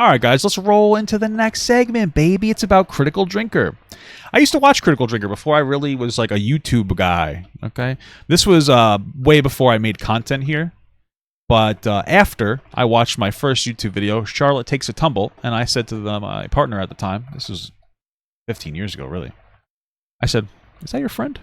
All right, guys, let's roll into the next segment, baby. It's about Critical Drinker. I used to watch Critical Drinker before I really was like a YouTube guy, okay? This was way before I made content here. But after I watched my first YouTube video, Charlotte Takes a Tumble, and I said to my partner at the time, this was 15 years ago, really. I said, is that your friend?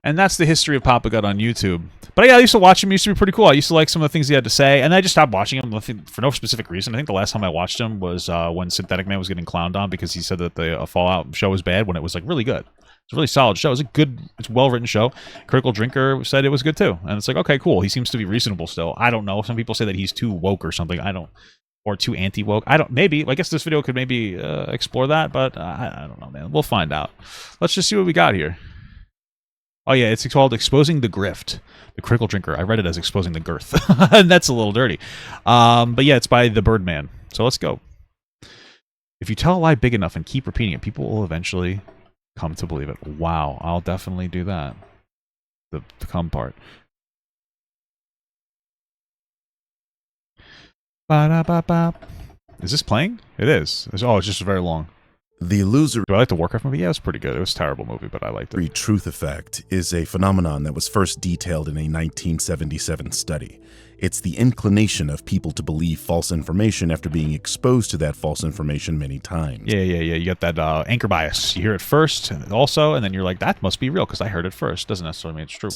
And that's the history of Papa Gut on YouTube. But yeah, I used to watch him. He used to be pretty cool. I used to like some of the things he had to say. And I just stopped watching him for no specific reason. I think the last time I watched him was when Synthetic Man was getting clowned on because he said that the Fallout show was bad when it was like really good. It's a really solid show. It's a well-written show. Critical Drinker said it was good too. And it's like, okay, cool. He seems to be reasonable still. I don't know. Some people say that he's too woke or something. Or too anti-woke. Maybe. I guess this video could maybe explore that, but I don't know, man. We'll find out. Let's just see what we got here. Oh, yeah, it's called Exposing the Grift. The Critical Drinker. I read it as Exposing the Girth. And that's a little dirty. But yeah, it's by the Birdman. So let's go. If you tell a lie big enough and keep repeating it, people will eventually come to believe it. Wow, I'll definitely do that. The come part. Ba-da-ba-ba. Is this playing? It is. Oh, it's just very long. The illusory Do I like the Warcraft movie? Yeah, it was pretty good. It was a terrible movie, but I liked it. truth effect is a phenomenon that was first detailed in a 1977 study. It's the inclination of people to believe false information after being exposed to that false information many times. Yeah. You get that anchor bias. You hear it first, also, and then you're like, that must be real because I heard it first. Doesn't necessarily mean it's true.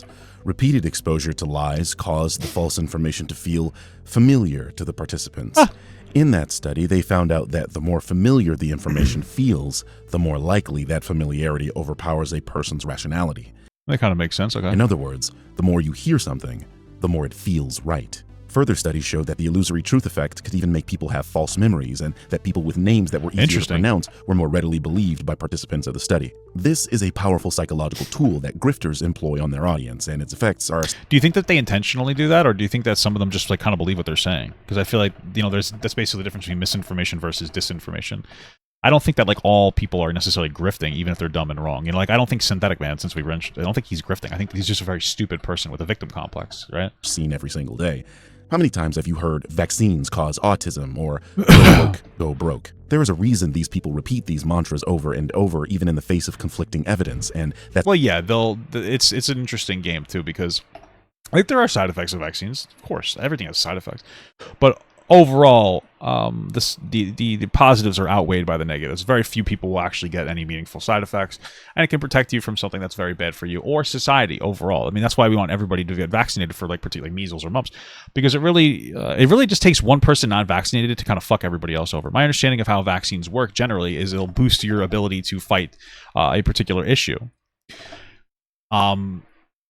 Repeated exposure to lies caused the false information to feel familiar to the participants. In that study, they found out that the more familiar the information feels, the more likely that familiarity overpowers a person's rationality. That kind of makes sense, okay. In other words, the more you hear something, the more it feels right. Further studies showed that the illusory truth effect could even make people have false memories, and that people with names that were easier to pronounce were more readily believed by participants of the study. This is a powerful psychological tool that grifters employ on their audience, and its effects are... Do you think that they intentionally do that, or do you think that some of them just like kind of believe what they're saying? Because I feel like, that's basically the difference between misinformation versus disinformation. I don't think that like all people are necessarily grifting, even if they're dumb and wrong. Like I don't think Synthetic Man, since we wrenched, I don't think he's grifting. I think he's just a very stupid person with a victim complex, right? Seen every single day. How many times have you heard vaccines cause autism or go woke, go broke? There is a reason these people repeat these mantras over and over, even in the face of conflicting evidence, and that's... Well, yeah, it's an interesting game too, because like there are side effects of vaccines. Of course, everything has side effects, but overall, the positives are outweighed by the negatives. Very few people will actually get any meaningful side effects, and it can protect you from something that's very bad for you or society overall. I mean, that's why we want everybody to get vaccinated for like particularly measles or mumps, because it really just takes one person not vaccinated to kind of fuck everybody else over. My understanding of how vaccines work generally is it'll boost your ability to fight a particular issue.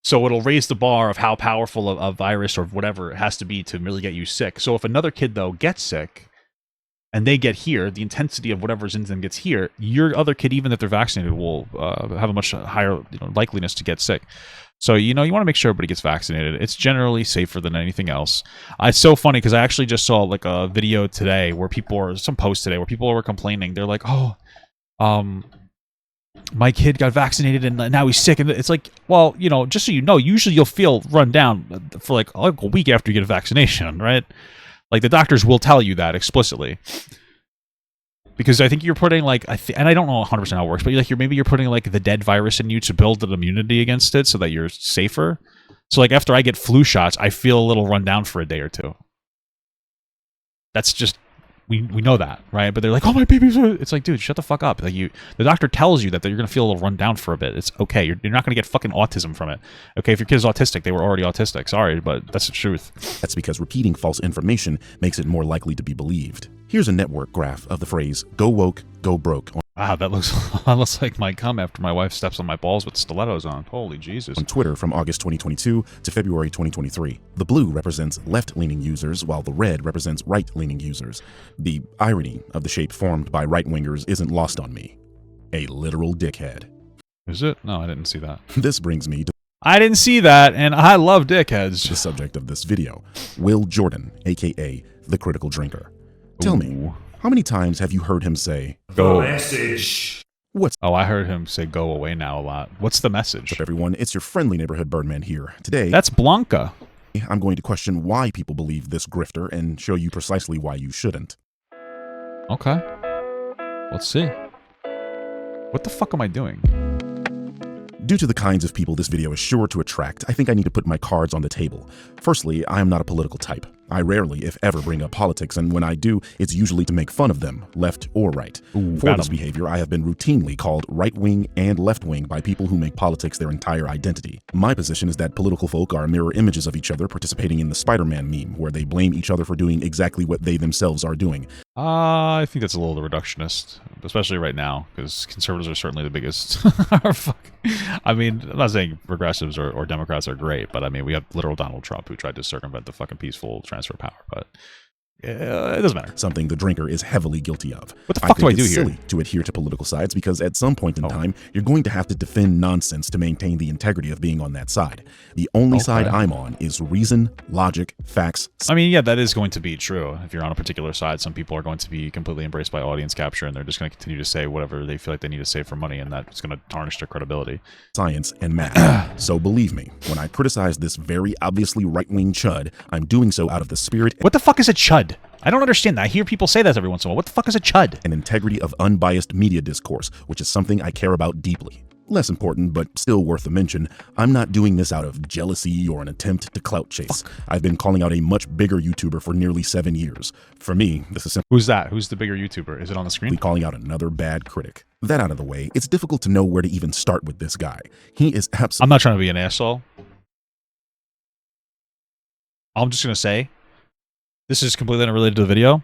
So it'll raise the bar of how powerful a virus or whatever it has to be to really get you sick. So if another kid, though, gets sick and they get here, the intensity of whatever's in them gets here, your other kid, even if they're vaccinated, will have a much higher likeliness to get sick. So, you want to make sure everybody gets vaccinated. It's generally safer than anything else. It's so funny because I actually just saw like a video today where some post today where people were complaining. They're like, my kid got vaccinated and now he's sick. And it's like, well, just so you know, usually you'll feel run down for like a week after you get a vaccination, right? Like the doctors will tell you that explicitly. Because I think you're putting like, and I don't know 100% how it works, but maybe you're putting like the dead virus in you to build an immunity against it so that you're safer. So like after I get flu shots, I feel a little run down for a day or two. That's just... We know that, right? But they're like, oh, my baby's... It's like, dude, shut the fuck up. Like the doctor tells you that you're going to feel a little run down for a bit. It's okay. You're not going to get fucking autism from it. Okay, if your kid is autistic, they were already autistic. Sorry, but that's the truth. That's because repeating false information makes it more likely to be believed. Here's a network graph of the phrase, go woke, go broke. Wow, that looks like my cum after my wife steps on my balls with stilettos on. Holy Jesus. On Twitter from August 2022 to February 2023. The blue represents left-leaning users, while the red represents right-leaning users. The irony of the shape formed by right-wingers isn't lost on me. A literal dickhead. Is it? No, I didn't see that. This brings me to... I didn't see that, and I love dickheads. The subject of this video. Will Jordan, a.k.a. The Critical Drinker. Tell me, how many times have you heard him say, "Go"? Message. Oh, I heard him say "go away" now a lot. What's the message? Up, everyone, it's your friendly neighborhood Birdman here. Today, that's Blanca. I'm going to question why people believe this grifter and show you precisely why you shouldn't. Okay. Let's see. What the fuck am I doing? Due to the kinds of people this video is sure to attract, I think I need to put my cards on the table. Firstly, I am not a political type. I rarely, if ever, bring up politics, and when I do, it's usually to make fun of them, left or right. For this behavior, I have been routinely called right-wing and left-wing by people who make politics their entire identity. My position is that political folk are mirror images of each other, participating in the Spider-Man meme, where they blame each other for doing exactly what they themselves are doing. I think that's a little reductionist, especially right now, because conservatives are certainly the biggest. I mean, I'm not saying progressives or Democrats are great, but I mean, we have literal Donald Trump who tried to circumvent the fucking peaceful transfer of power, but it doesn't matter. Something the drinker is heavily guilty of. What the fuck do I do here? It's silly to adhere to political sides because at some point in time, you're going to have to defend nonsense to maintain the integrity of being on that side. The only side I'm on is reason, logic, facts. I mean, yeah, that is going to be true. If you're on a particular side, some people are going to be completely embraced by audience capture, and they're just going to continue to say whatever they feel like they need to say for money, and that's going to tarnish their credibility. Science and math. So believe me, when I criticize this very obviously right-wing chud, I'm doing so out of the spirit. What the fuck is a chud? I don't understand that. I hear people say that every once in a while. What the fuck is a chud? And integrity of unbiased media discourse, which is something I care about deeply. Less important, but still worth a mention, I'm not doing this out of jealousy or an attempt to clout chase. I've been calling out a much bigger YouTuber for nearly 7 years. For me, this is simply— Who's that? Who's the bigger YouTuber? Is it on the screen? Calling out another bad critic. That out of the way, it's difficult to know where to even start with this guy. He is absolutely— I'm not trying to be an asshole. I'm just going to say, this is completely unrelated to the video.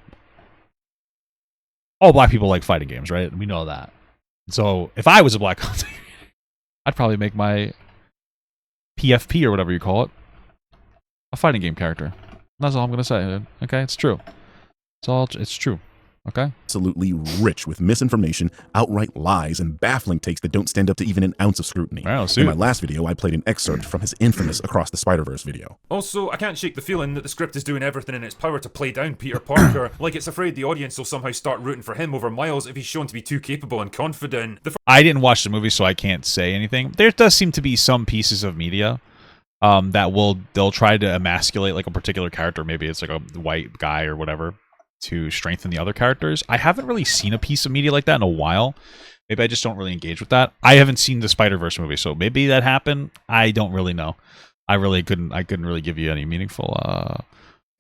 All black people like fighting games, right? We know that. So if I was a black content creator, I'd probably make my PFP or whatever you call it a fighting game character. That's all I'm gonna say. Okay, it's true. It's true. Okay. Absolutely rich with misinformation, outright lies, and baffling takes that don't stand up to even an ounce of scrutiny. In my last video, I played an excerpt from his infamous Across the Spider-Verse video. Also, I can't shake the feeling that the script is doing everything in its power to play down Peter Parker, like it's afraid the audience will somehow start rooting for him over Miles if he's shown to be too capable and confident. I didn't watch the movie, so I can't say anything. There does seem to be some pieces of media that they'll try to emasculate like a particular character. Maybe it's like a white guy or whatever, to strengthen the other characters. I haven't really seen a piece of media like that in a while. Maybe I just don't really engage with that. I haven't seen the Spider-Verse movie, so maybe that happened. I don't really know. I couldn't really give you any meaningful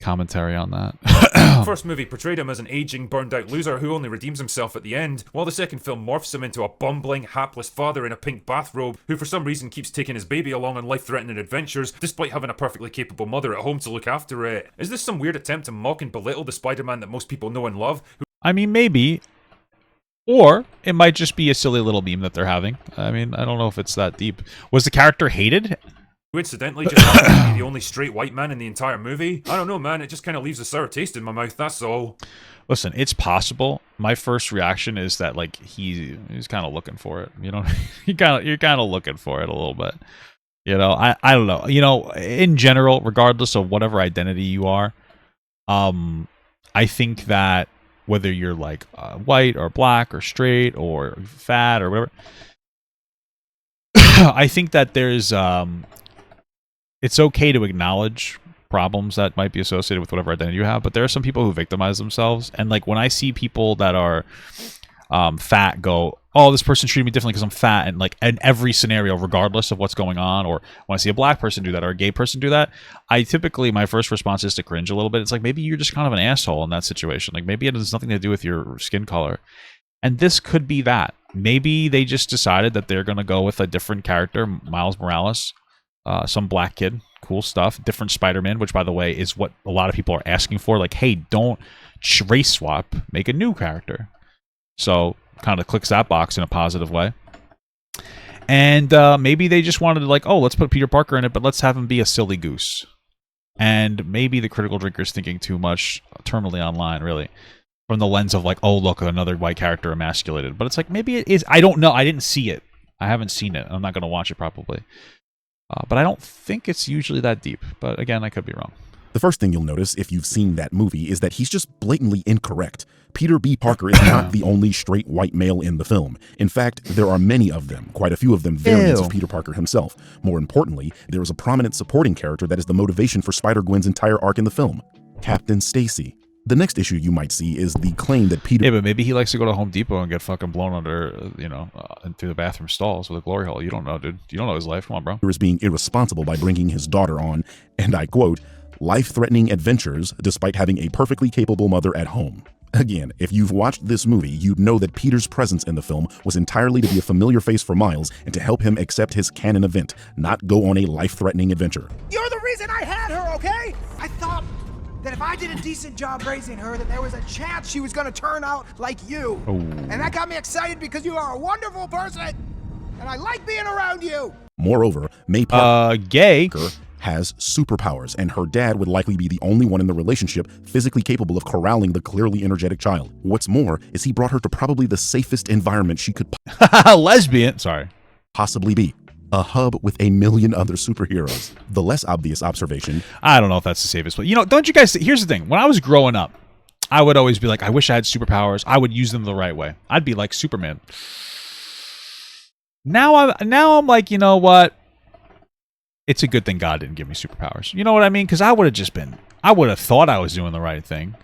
commentary on that. The first movie portrayed him as an aging, burned-out loser who only redeems himself at the end, while the second film morphs him into a bumbling, hapless father in a pink bathrobe who for some reason keeps taking his baby along on life-threatening adventures, despite having a perfectly capable mother at home to look after it. Is this some weird attempt to mock and belittle the Spider-Man that most people know and love? I mean, maybe. Or it might just be a silly little meme that they're having. I mean, I don't know if it's that deep. Was the character hated? Who incidentally just happens to be the only straight white man in the entire movie? I don't know, man. It just kind of leaves a sour taste in my mouth, that's all. Listen, it's possible. My first reaction is that like he's kind of looking for it. You know, you're kind of looking for it a little bit. You know, I don't know. You know, in general, regardless of whatever identity you are, I think that whether you're like white or black or straight or fat or whatever, I think that there's it's okay to acknowledge problems that might be associated with whatever identity you have, but there are some people who victimize themselves, and like when I see people that are fat go, oh, this person treated me differently because I'm fat, and like in every scenario, regardless of what's going on, or when I see a black person do that or a gay person do that, I typically, my first response is to cringe a little bit. It's like, maybe you're just kind of an asshole in that situation. Like maybe it has nothing to do with your skin color. And this could be that. Maybe they just decided that they're going to go with a different character, Miles Morales, some black kid, cool stuff, different Spider-Man, which by the way is what a lot of people are asking for. Like, hey, don't race swap, make a new character. So kind of clicks that box in a positive way. And maybe they just wanted to like, oh, let's put Peter Parker in it, but let's have him be a silly goose. And maybe the critical drinker's thinking too much terminally online, really, from the lens of like, oh, look, another white character emasculated. But it's like, maybe it is. I don't know. I didn't see it. I haven't seen it. I'm not going to watch it probably. But I don't think it's usually that deep. But again, I could be wrong. The first thing you'll notice if you've seen that movie is that he's just blatantly incorrect. Peter B. Parker is not the only straight white male in the film. In fact, there are many of them, quite a few of them variants of Peter Parker himself. More importantly, there is a prominent supporting character that is the motivation for Spider-Gwen's entire arc in the film, Captain Stacy. The next issue you might see is the claim that Peter... Yeah, but maybe he likes to go to Home Depot and get fucking blown under, and through the bathroom stalls with a glory hole. You don't know, dude. You don't know his life. Come on, bro. ...is being irresponsible by bringing his daughter on, and I quote, life-threatening adventures despite having a perfectly capable mother at home. Again, if you've watched this movie, you'd know that Peter's presence in the film was entirely to be a familiar face for Miles and to help him accept his canon event, not go on a life-threatening adventure. You're the reason I had her, okay? I thought that if I did a decent job raising her, that there was a chance she was gonna turn out like you. Oh. And that got me excited because you are a wonderful person, and I like being around you. Moreover, May Parker gay has superpowers, and her dad would likely be the only one in the relationship physically capable of corralling the clearly energetic child. What's more is he brought her to probably the safest environment she could lesbian. Sorry. possibly be. A hub with a million other superheroes. The less obvious observation. I don't know if that's the safest, but don't you guys? Here's the thing. When I was growing up, I would always be like, I wish I had superpowers. I would use them the right way. I'd be like Superman. Now I'm like, you know what? It's a good thing God didn't give me superpowers. You know what I mean? Because I would have thought I was doing the right thing.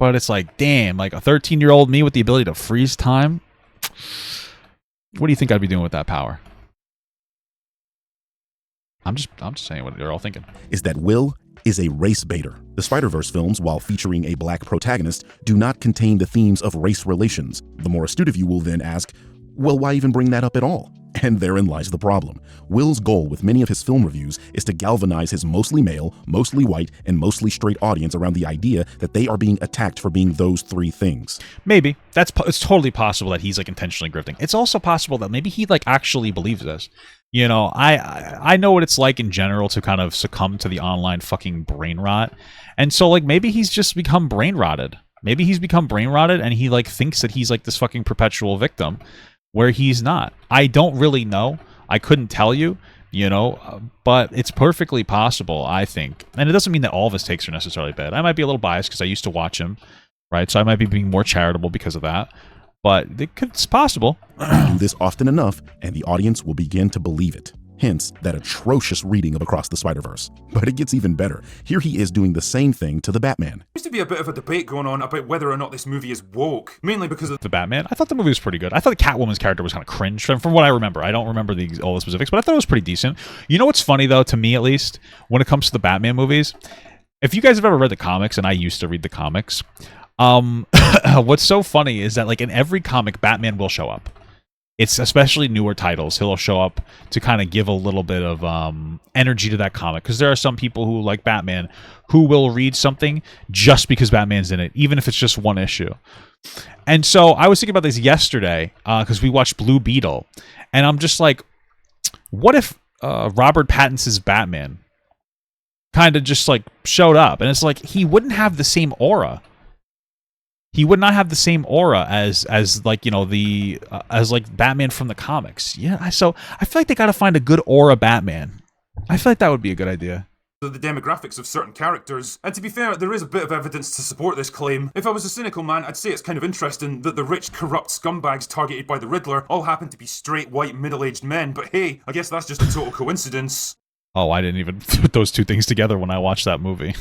But it's like, damn, like a 13-year-old me with the ability to freeze time. What do you think I'd be doing with that power? I'm just saying what they're all thinking. Is that Will is a race baiter. The Spider-Verse films, while featuring a black protagonist, do not contain the themes of race relations. The more astute of you will then ask, well, why even bring that up at all? And therein lies the problem. Will's goal with many of his film reviews is to galvanize his mostly male, mostly white, and mostly straight audience around the idea that they are being attacked for being those three things. Maybe. It's totally possible that he's like intentionally grifting. It's also possible that maybe he like actually believes this. I know what it's like in general to kind of succumb to the online fucking brain rot. And so like maybe he's just become brain rotted. Maybe he's become brain rotted and he like thinks that he's like this fucking perpetual victim. Where he's not. I don't really know. I couldn't tell you, but it's perfectly possible, I think. And it doesn't mean that all of his takes are necessarily bad. I might be a little biased because I used to watch him, right? So I might be being more charitable because of that. But it's possible. Do this often enough, and the audience will begin to believe it. Hence, that atrocious reading of Across the Spider-Verse. But it gets even better. Here he is doing the same thing to the Batman. There seems to be a bit of a debate going on about whether or not this movie is woke, mainly because of the Batman. I thought the movie was pretty good. I thought the Catwoman's character was kind of cringe from what I remember. I don't remember all the specifics, but I thought it was pretty decent. You know what's funny, though, to me at least, when it comes to the Batman movies? If you guys have ever read the comics, and I used to read the comics, what's so funny is that like in every comic, Batman will show up. It's especially newer titles. He'll show up to kind of give a little bit of energy to that comic. Because there are some people who like Batman who will read something just because Batman's in it, even if it's just one issue. And so I was thinking about this yesterday because we watched Blue Beetle. And I'm just like, what if Robert Pattinson's Batman kind of just like showed up? And it's like, he wouldn't have the same aura. He would not have the same aura as like as like Batman from the comics. Yeah, so I feel like they got to find a good aura Batman. I feel like that would be a good idea. The demographics of certain characters. And to be fair, there is a bit of evidence to support this claim. If I was a cynical man, I'd say it's kind of interesting that the rich, corrupt scumbags targeted by the Riddler all happen to be straight, white, middle-aged men. But hey, I guess that's just a total coincidence. Oh, I didn't even put those two things together when I watched that movie.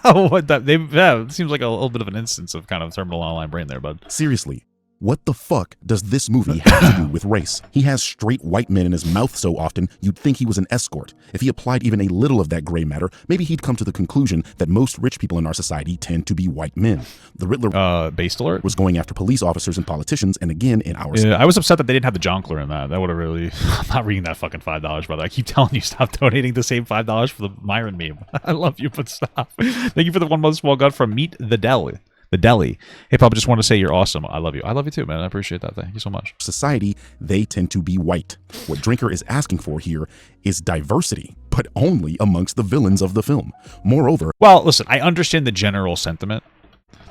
It seems like a little bit of an instance of kind of terminal online brain there, bud. Seriously, what the fuck does this movie have to do with race? He has straight white men in his mouth so often, you'd think he was an escort. If he applied even a little of that gray matter, maybe he'd come to the conclusion that most rich people in our society tend to be white men. The Riddler based alert was going after police officers and politicians, and again in our I was upset that they didn't have the Jonkler in that. That would have really... I'm not reading that fucking $5, brother. I keep telling you, stop donating the same $5 for the Myron meme. I love you, but stop. Thank you for the one month small gun from Meet the Deli. The Deli. Hey, Pop, just want to say you're awesome. I love you. I love you too, man. I appreciate that. Thank you so much. Society, they tend to be white. What Drinker is asking for here is diversity, but only amongst the villains of the film. Moreover... Well, listen, I understand the general sentiment.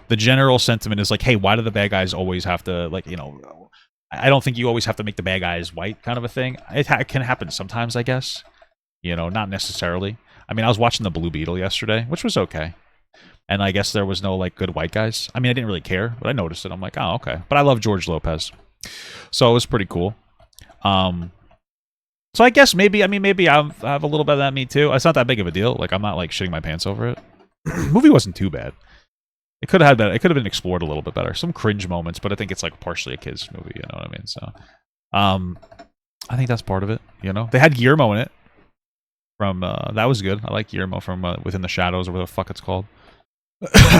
The general sentiment is like, hey, why do the bad guys always have to, like, I don't think you always have to make the bad guys white kind of a thing. It can happen sometimes, I guess. Not necessarily. I mean, I was watching the Blue Beetle yesterday, which was okay. And I guess there was no, like, good white guys. I mean, I didn't really care, but I noticed it. I'm like, oh, okay. But I love George Lopez. So it was pretty cool. So I guess maybe I have a little bit of that me too. It's not that big of a deal. Like, I'm not, like, shitting my pants over it. The movie wasn't too bad. It could have had that. It could have been explored a little bit better. Some cringe moments, but I think it's like partially a kids movie. You know what I mean? So, I think that's part of it. You know, they had Guillermo in it. From that was good. I like Guillermo from Within the Shadows or whatever the fuck it's called.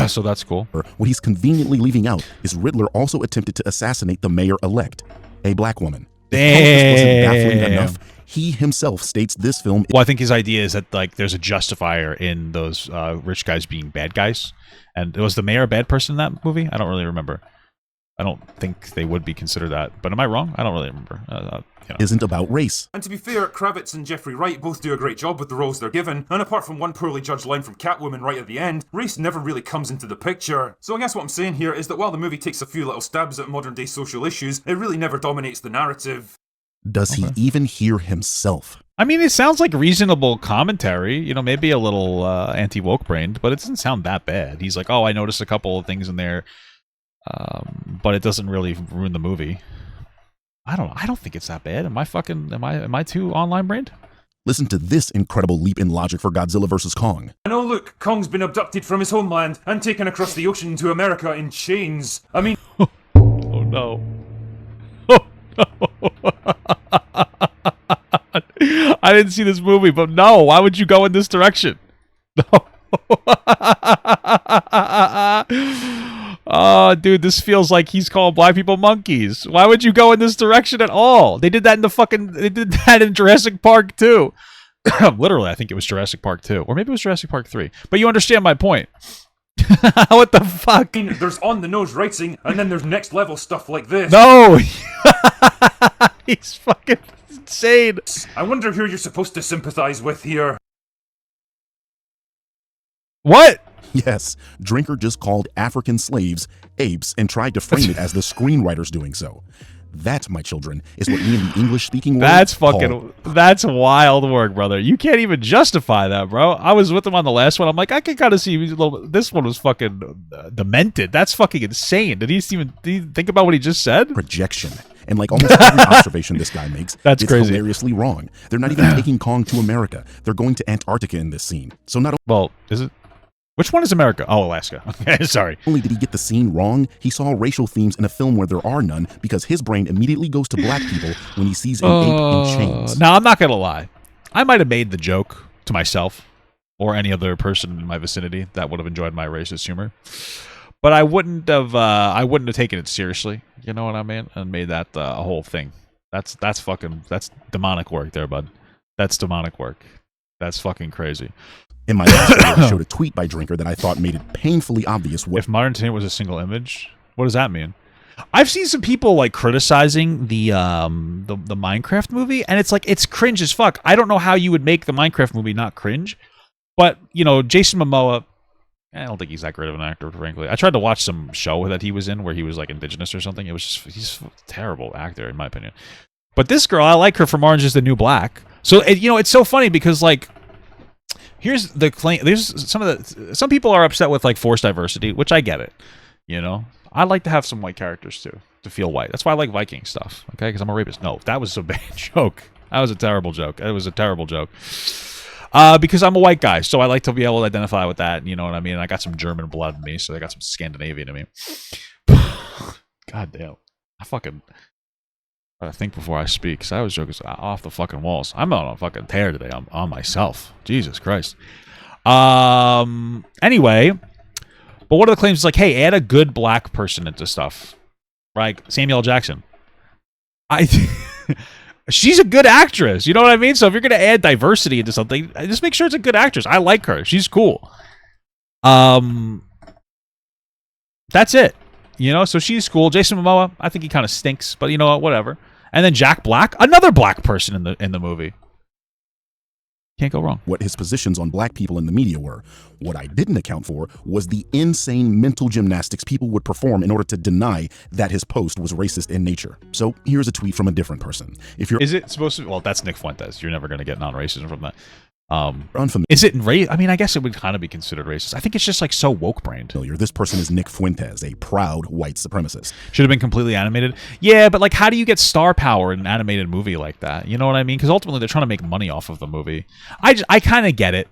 So that's cool. What he's conveniently leaving out is Riddler also attempted to assassinate the mayor-elect, a black woman. If all this wasn't baffling enough, he himself states this film... Well, I think his idea is that like there's a justifier in those rich guys being bad guys. And was the mayor a bad person in that movie? I don't really remember. I don't think they would be considered that. But am I wrong? I don't really remember. You know. Isn't about race. And to be fair, Kravitz and Jeffrey Wright both do a great job with the roles they're given, and apart from one poorly judged line from Catwoman right at the end, race never really comes into the picture. So I guess what I'm saying here is that while the movie takes a few little stabs at modern day social issues, it really never dominates the narrative. Does he even hear himself? I mean, it sounds like reasonable commentary, you know, maybe a little anti-woke brained, but it doesn't sound that bad. He's like, oh, I noticed a couple of things in there, but it doesn't really ruin the movie. I don't think it's that bad. Am I too online brained? Listen to this incredible leap in logic for Godzilla vs. Kong. And oh look, Kong's been abducted from his homeland and taken across the ocean to America in chains. I mean... Oh no. Oh no. I didn't see this movie, but no, why would you go in this direction? No. Oh, dude, this feels like he's calling black people monkeys. Why would you go in this direction at all? They did that they did that in Jurassic Park 2. Literally, I think it was Jurassic Park 2. Or maybe it was Jurassic Park 3. But you understand my point. What the fuck? I mean, there's on-the-nose writing, and then there's next-level stuff like this. No! He's fucking insane. I wonder who you're supposed to sympathize with here. What? Yes, Drinker just called African slaves apes and tried to frame it as the screenwriters doing so. That, my children, is what me and the English-speaking world call... That's wild work, brother. You can't even justify that, bro. I was with him on the last one. I'm like, I can kind of see a little... This one was fucking demented. That's fucking insane. Did he think about what he just said? Projection. And like almost every observation this guy makes, it's crazy. Hilariously wrong. They're not even taking Kong to America. They're going to Antarctica in this scene. So not Well, is it? Which one is America? Oh, Alaska. Okay, sorry. Only did he get the scene wrong, he saw racial themes in a film where there are none because his brain immediately goes to black people when he sees an ape in chains. Now, I'm not going to lie. I might have made the joke to myself or any other person in my vicinity that would have enjoyed my racist humor. But I wouldn't have taken it seriously. You know what I mean? And made that a whole thing. That's demonic work there, bud. That's demonic work. That's fucking crazy. In my last video, I showed a tweet by Drinker that I thought made it painfully obvious what... If modern entertainment was a single image, what does that mean? I've seen some people like criticizing the Minecraft movie, and it's like, it's cringe as fuck. I don't know how you would make the Minecraft movie not cringe, but, you know, Jason Momoa, I don't think he's that great of an actor, frankly. I tried to watch some show that he was in where he was like indigenous or something. It was just, he's a terrible actor, in my opinion. But this girl, I like her from Orange is the New Black. So, you know, it's so funny because, like, here's the claim. There's some people are upset with like forced diversity, which I get it. You know, I like to have some white characters too, to feel white. That's why I like Viking stuff. Okay, because I'm a rapist. No, that was a bad joke. That was a terrible joke. It was a terrible joke. Because I'm a white guy, so I like to be able to identify with that. You know what I mean? I got some German blood in me, so I got some Scandinavian in me. God damn, I think before I speak, because I was joking off the fucking walls. I'm on a fucking tear today. I'm on myself. Jesus Christ. Anyway, but one of the claims is like, hey, add a good black person into stuff. Right? Samuel L. Jackson. She's a good actress. You know what I mean? So if you're going to add diversity into something, just make sure it's a good actress. I like her. She's cool. That's it. You know, so she's cool. Jason Momoa, I think he kind of stinks, but you know what? Whatever. And then Jack Black, another black person in the movie. Can't go wrong. What his positions on black people in the media were. What I didn't account for was the insane mental gymnastics people would perform in order to deny that his post was racist in nature. So here's a tweet from a different person. If you're Is it supposed to? Well, that's Nick Fuentes. You're never going to get non-racism from that. unfamiliar, Is it I mean, I guess it would kind of be considered racist. I think it's just like so woke-brained. this person is Nick Fuentes, a proud white supremacist. Should have been completely animated. Yeah, but like, how do you get star power in an animated movie like that? You know what I mean? Because ultimately, they're trying to make money off of the movie. I kind of get it.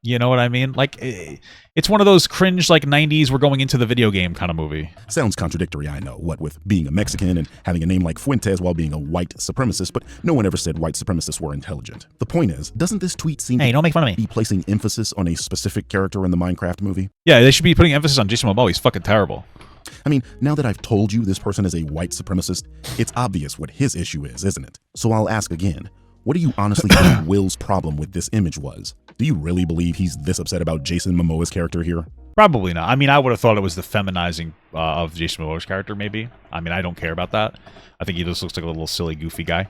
You know what I mean? Like, it's one of those cringe, like, 90s we're going into the video game kind of movie. Sounds contradictory, I know, what with being a Mexican and having a name like Fuentes while being a white supremacist, but no one ever said white supremacists were intelligent. The point is, doesn't this tweet seem Hey, don't make fun of me. be placing emphasis on a specific character in the Minecraft movie? Yeah, they should be putting emphasis on Jason Momoa. He's fucking terrible. I mean, now that I've told you this person is a white supremacist, it's obvious what his issue is, isn't it? So I'll ask again. What do you honestly think Will's problem with this image was? Do you really believe he's this upset about Jason Momoa's character here? Probably not. I mean, I would have thought it was the feminizing of Jason Momoa's character, maybe. I mean, I don't care about that. I think he just looks like a little silly, goofy guy.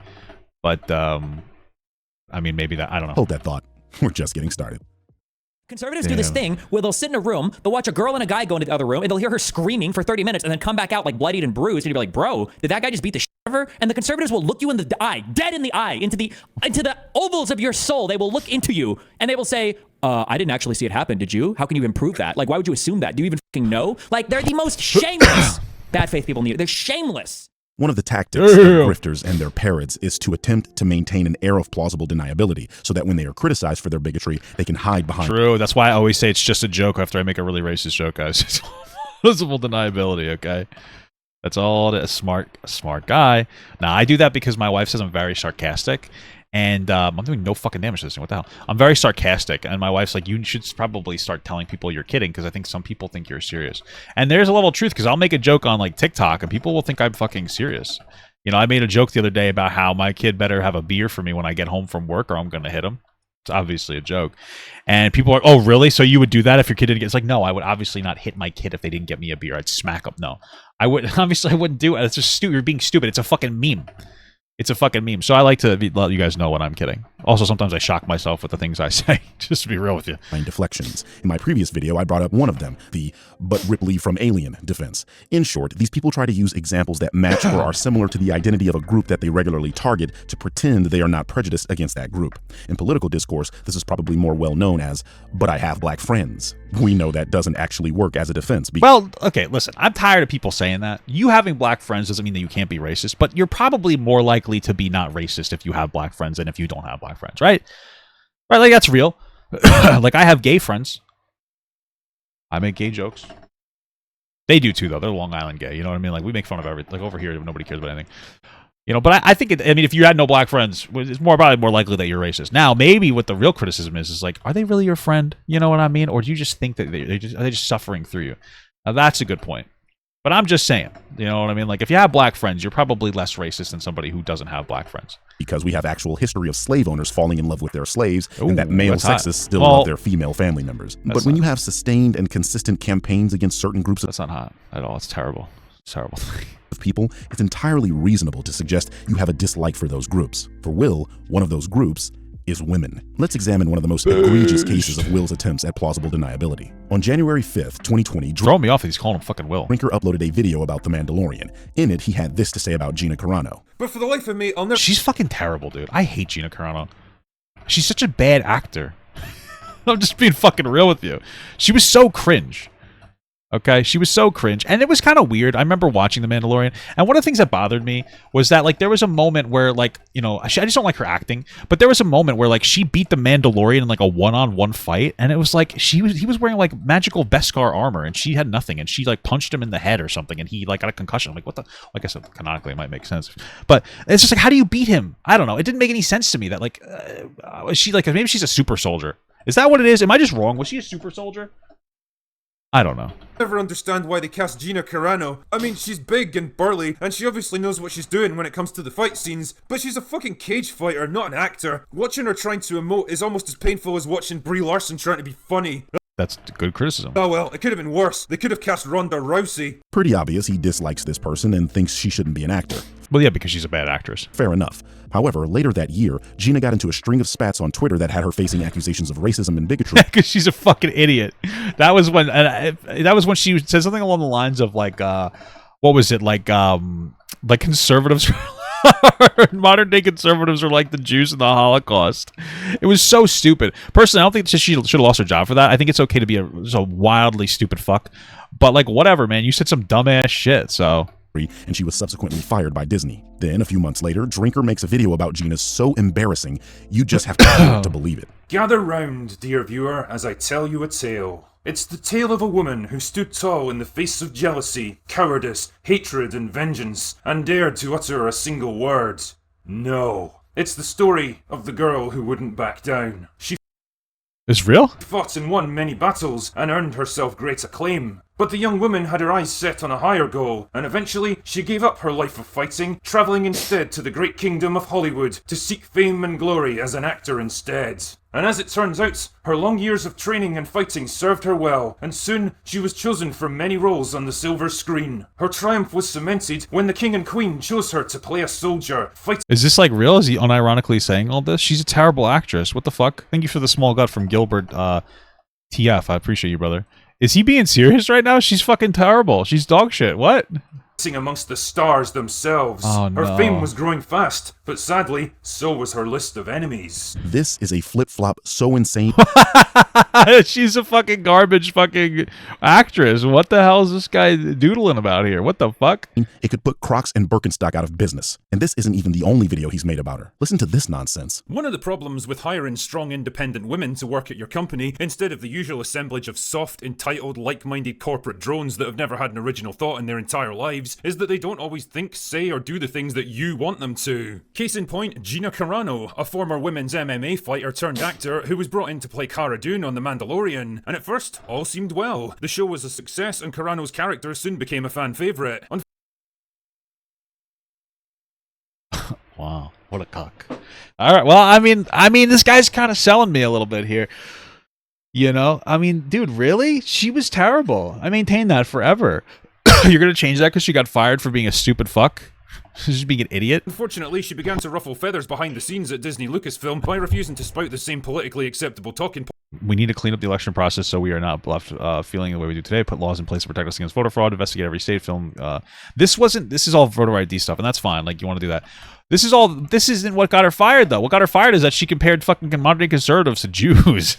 But, I mean, maybe that, I don't know. Hold that thought. We're just getting started. Conservatives do this thing where they'll sit in a room, they'll watch a girl and a guy go into the other room, and they'll hear her screaming for 30 minutes and then come back out like bloodied and bruised, and you'll be like, bro, did that guy just beat the shit out of her? And the conservatives will look you in the eye, dead in the eye, into the ovals of your soul. They will look into you, and they will say, I didn't actually see it happen, did you? How can you improve that? Like, why would you assume that? Do you even fucking know? Like, they're the most shameless bad faith people need. They're shameless. One of the tactics of grifters and their parrots is to attempt to maintain an air of plausible deniability so that when they are criticized for their bigotry, they can hide behind True. That's why I always say it's just a joke after I make a really racist joke, guys. It's plausible deniability, okay? That's all. A smart guy. Now, I do that because my wife says I'm very sarcastic. And I'm doing no fucking damage to this thing. What the hell? I'm very sarcastic, and my wife's like, you should probably start telling people you're kidding, because I think some people think you're serious. And there's a level of truth, because I'll make a joke on like TikTok, and people will think I'm fucking serious. You know, I made a joke the other day about how my kid better have a beer for me when I get home from work, or I'm going to hit him. It's obviously a joke. And people are, oh, really? So you would do that if your kid didn't get... It's like, no, I would obviously not hit my kid if they didn't get me a beer. I'd smack them. No. I would obviously I wouldn't do it. It's just stupid. You're being stupid. It's a fucking meme. It's a fucking meme. So I like to let you guys know when I'm kidding. Also, sometimes I shock myself with the things I say, just to be real with you. Deflections. In my previous video, I brought up one of them, the "but Ripley from Alien" defense. In short, these people try to use examples that match or are similar to the identity of a group that they regularly target to pretend they are not prejudiced against that group. In political discourse, this is probably more well known as, "but I have black friends." We know that doesn't actually work as a defense. Well, okay, listen, I'm tired of people saying that. You having black friends doesn't mean that you can't be racist, but you're probably more likely to be not racist if you have black friends than if you don't have black friends, right? Right, like that's real. Like I have gay friends. I make gay jokes. They do too, though. They're Long Island gay. You know what I mean? Like we make fun of everything. Like over here, nobody cares about anything. You know, but I think I mean, if you had no black friends, it's probably more likely that you're racist. Now, maybe what the real criticism is like, are they really your friend? You know what I mean? Or do you just think that are they just suffering through you? Now, that's a good point. But I'm just saying, you know what I mean? Like, if you have black friends, you're probably less racist than somebody who doesn't have black friends. Because we have actual history of slave owners falling in love with their slaves, and that male sexists still love their female family members. But when you have sustained and consistent campaigns against certain groups of... That's not hot at all. It's terrible. It's terrible. ...of people, it's entirely reasonable to suggest you have a dislike for those groups. For Will, one of those groups is women. Let's examine one of the most egregious cases of Will's attempts at plausible deniability. On January 5th, 2020, throw me off if he's calling him fucking Will. Drinker uploaded a video about The Mandalorian. In it, he had this to say about Gina Carano. But for the life of me, I'll never... She's fucking terrible, dude. I hate Gina Carano. She's such a bad actor. I'm just being fucking real with you. She was so cringe. Okay, she was so cringe, and it was kind of weird. I remember watching The Mandalorian, and one of the things that bothered me was that, like, there was a moment where, like, you know, I just don't like her acting, but there was a moment where, like, she beat the Mandalorian in, like, a one-on-one fight, and it was like, he was wearing, like, magical Beskar armor, and she had nothing, and she, like, punched him in the head or something, and he, like, got a concussion. I'm like, what the... Like I said, canonically, it might make sense, but it's just like, how do you beat him? I don't know. It didn't make any sense to me that, like, she, like, maybe she's a super soldier. Is that what it is? Am I just wrong? Was she a super soldier? I don't know. Never understand why they cast Gina Carano. I mean, she's big and burly, and she obviously knows what she's doing when it comes to the fight scenes, but she's a fucking cage fighter, not an actor. Watching her trying to emote is almost as painful as watching Brie Larson trying to be funny. That's good criticism. Oh well, it could have been worse. They could have cast Ronda Rousey. Pretty obvious he dislikes this person and thinks she shouldn't be an actor. Well, yeah, because she's a bad actress. Fair enough. However, later that year, Gina got into a string of spats on Twitter that had her facing accusations of racism and bigotry. Because she's a fucking idiot. That was when she said something along the lines of like, what was it, like conservatives. Modern day conservatives are like the Jews in the Holocaust. It was so stupid. Personally, I don't think she should have lost her job for that. I think it's okay to be a wildly stupid fuck. But like, whatever, man. You said some dumbass shit, so and she was subsequently fired by Disney. Then, a few months later, Drinker makes a video about Gina so embarrassing, you just have to hear it to believe it. Gather round, dear viewer, as I tell you a tale. It's the tale of a woman who stood tall in the face of jealousy, cowardice, hatred, and vengeance, and dared to utter a single word. No. It's the story of the girl who wouldn't back down. She It's real? fought and won many battles and earned herself great acclaim. But the young woman had her eyes set on a higher goal, and eventually she gave up her life of fighting, travelling instead to the great kingdom of Hollywood to seek fame and glory as an actor instead. And as it turns out, her long years of training and fighting served her well, and soon she was chosen for many roles on the silver screen. Her triumph was cemented when the king and queen chose her to play a soldier, fighting. Is this like real? Is he unironically saying all this? She's a terrible actress. What the fuck? Thank you for the small gut from Gilbert TF. I appreciate you, brother. Is he being serious right now? She's fucking terrible. She's dog shit. What? Amongst the stars themselves. Oh, her no. fame was growing fast, but sadly, so was her list of enemies. This is a flip-flop so insane. She's a fucking garbage fucking actress. What the hell is this guy doodling about here? What the fuck? It could put Crocs and Birkenstock out of business. And this isn't even the only video he's made about her. Listen to this nonsense. One of the problems with hiring strong independent women to work at your company, instead of the usual assemblage of soft, entitled, like-minded corporate drones that have never had an original thought in their entire lives, is that they don't always think, say, or do the things that you want them to. Case in point, Gina Carano, a former women's MMA fighter turned actor who was brought in to play Cara Dune on The Mandalorian, and at first, all seemed well. The show was a success and Carano's character soon became a fan favourite. Wow, what a cock. All right, well, I mean, this guy's kind of selling me a little bit here. You know, I mean, dude, really? She was terrible. I maintained that forever. You're gonna change that because she got fired for being a stupid fuck? She's just being an idiot? Unfortunately, she began to ruffle feathers behind the scenes at Disney Lucasfilm by refusing to spout the same politically acceptable talking points. We need to clean up the election process so we are not left feeling the way we do today. Put laws in place to protect us against voter fraud. Investigate every state. Film. This is all voter ID stuff, and that's fine. Like, you want to do that. This isn't what got her fired, though. What got her fired is that she compared fucking modern conservatives to Jews.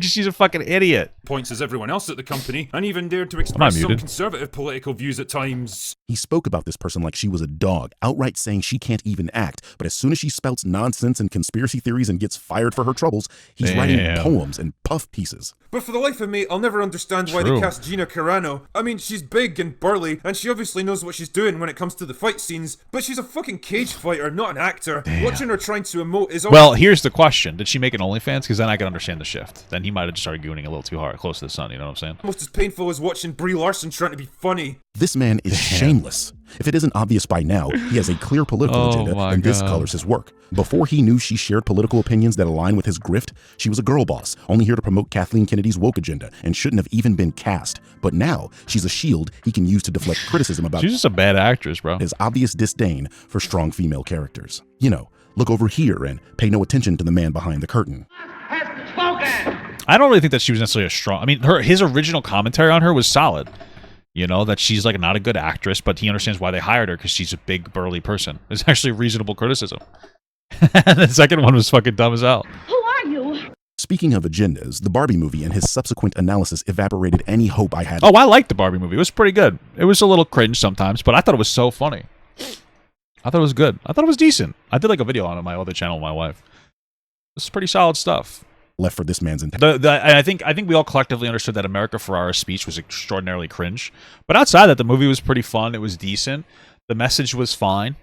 She's a fucking idiot. Points as everyone else at the company, and even dared to express some conservative political views at times. He spoke about this person like she was a dog, outright saying she can't even act, but as soon as she spouts nonsense and conspiracy theories and gets fired for her troubles, he's writing poems and puff pieces. But for the life of me, I'll never understand why they cast Gina Carano. I mean, she's big and burly, and she obviously knows what she's doing when it comes to the fight scenes, but she's a fucking cage fighter, not an actor. Watching her trying to emote is... Well, here's the question. Did she make an OnlyFans? Because then I can understand the shift. Then he might have just started gooning a little too hard, close to the sun, you know what I'm saying? Almost as painful as watching Brie Larson trying to be funny. This man is shameless. If it isn't obvious by now, he has a clear political agenda, and this colors his work. Before he knew she shared political opinions that align with his grift, she was a girl boss, only here to promote Kathleen Kennedy's woke agenda, and shouldn't have even been cast. But now, she's a shield he can use to deflect criticism about she's just a bad actress, bro. His obvious disdain for strong female characters. You know, look over here and pay no attention to the man behind the curtain. I don't really think that she was necessarily a strong... I mean, his original commentary on her was solid. You know, that she's like not a good actress, but he understands why they hired her because she's a big, burly person. It's actually reasonable criticism. The second one was fucking dumb as hell. Who are you? Speaking of agendas, the Barbie movie and his subsequent analysis evaporated any hope I had. Oh, I liked the Barbie movie. It was pretty good. It was a little cringe sometimes, but I thought it was so funny. I thought it was good. I thought it was decent. I did like a video on it on my other channel with my wife. This is pretty solid stuff. Left for this man's intent. I think we all collectively understood that America Ferrera's speech was extraordinarily cringe. But outside that, the movie was pretty fun. It was decent. The message was fine.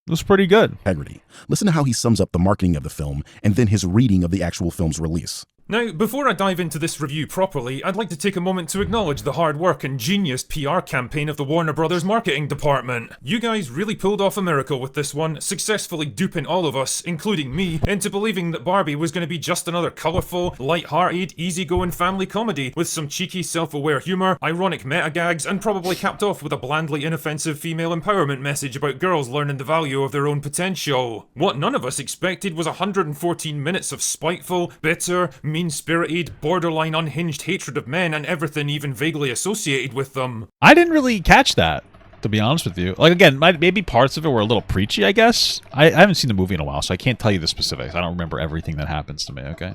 It was pretty good. Integrity. Listen to how he sums up the marketing of the film and then his reading of the actual film's release. Now, before I dive into this review properly, I'd like to take a moment to acknowledge the hard work and genius PR campaign of the Warner Brothers marketing department. You guys really pulled off a miracle with this one, successfully duping all of us, including me, into believing that Barbie was going to be just another colourful, light-hearted, easygoing family comedy with some cheeky self-aware humour, ironic meta-gags, and probably capped off with a blandly inoffensive female empowerment message about girls learning the value of their own potential. What none of us expected was 114 minutes of spiteful, bitter, mean-spirited, borderline unhinged hatred of men and everything even vaguely associated with them. I didn't really catch that, to be honest with you. Like, again, maybe parts of it were a little preachy, I guess. I haven't seen the movie in a while, so I can't tell you the specifics. I don't remember everything that happens to me, okay?